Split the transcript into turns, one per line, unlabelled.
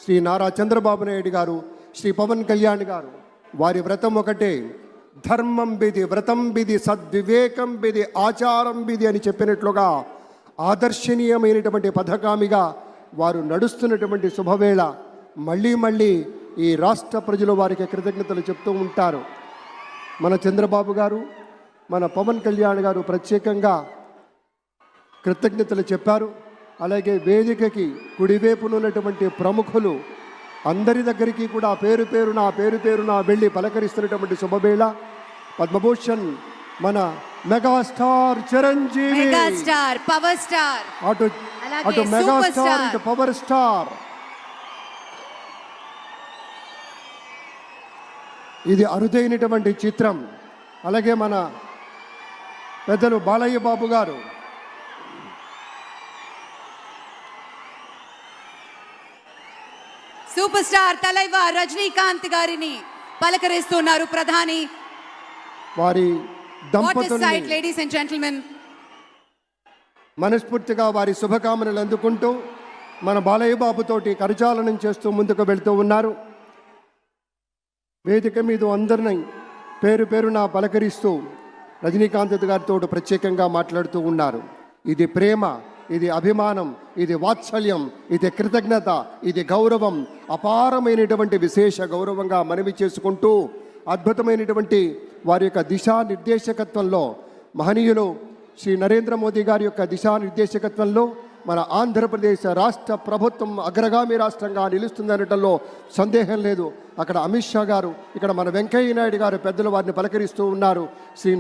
శ్రీ నారా చంద్రబాబు నాయుడు గారు, శ్రీ పవన్ కళ్యాణ్ గారు, వారి వ్రతం ఒకటే, ధర్మం బిది, వ్రతం బిది, సద్వివేకం బిది, ఆచారం బిది అని చెప్పినట్లుగా ఆదర్శనీయమైనటువంటి పథకామిగా వారు నడుస్తున్నటువంటి శుభవేళ మళ్ళీ మళ్ళీ ఈ రాష్ట్ర ప్రజలు వారికి కృతజ్ఞతలు చెప్తూ ఉంటారు. మన చంద్రబాబు గారు, మన పవన్ కళ్యాణ్ గారు ప్రత్యేకంగా కృతజ్ఞతలు చెప్పారు. అలాగే వేదికకి కుడివైపునున్నటువంటి ప్రముఖులు అందరి దగ్గరికి కూడా పేరు పేరున వెళ్ళి పలకరిస్తున్నటువంటి శుభవేళ. పద్మభూషణ్ మన megastar Chiranjeevi,
megastar power star,
అటు మెగాస్టార్ ఇటు పవర్ స్టార్. ఇది అరుదైనటువంటి చిత్రం. అలాగే మన పెద్దలు బాలయ్య బాబు గారు,
సూపర్ స్టార్ తలైవర్ రజనీకాంత్ గారిని పలకరిస్తున్నారు ప్రధాని.
వారి దంపతుల్ని
లేడీస్ అండ్ జెంటిల్మెన్
మనస్ఫూర్తిగా వారి శుభకామనలు అందుకుంటూ మన బాలయ్య బాబుతోటి కరచాలనం చేస్తూ ముందుకు వెళ్తూ ఉన్నారు. వేదిక మీద అందరినీ పేరున పలకరిస్తూ రజనీకాంత్ గారితో ప్రత్యేకంగా మాట్లాడుతూ ఉన్నారు. ఇది ప్రేమ, ఇది అభిమానం, ఇది వాత్సల్యం, ఇది కృతజ్ఞత, ఇది గౌరవం, అపారమైనటువంటి విశేష గౌరవంగా మనవి చేసుకుంటూ అద్భుతమైనటువంటి వారి యొక్క దిశానిర్దేశకత్వంలో, మహనీయులు శ్రీ నరేంద్ర మోదీ గారి యొక్క దిశానిర్దేశకత్వంలో మన ఆంధ్రప్రదేశ్ రాష్ట్ర ప్రభుత్వం అగ్రగామి రాష్ట్రంగా నిలుస్తుందనటంలో సందేహం లేదు. అక్కడ అమిత్ షా గారు, ఇక్కడ మన వెంకయ్య నాయుడు గారు పెద్దలు వారిని పలకరిస్తూ ఉన్నారు. శ్రీ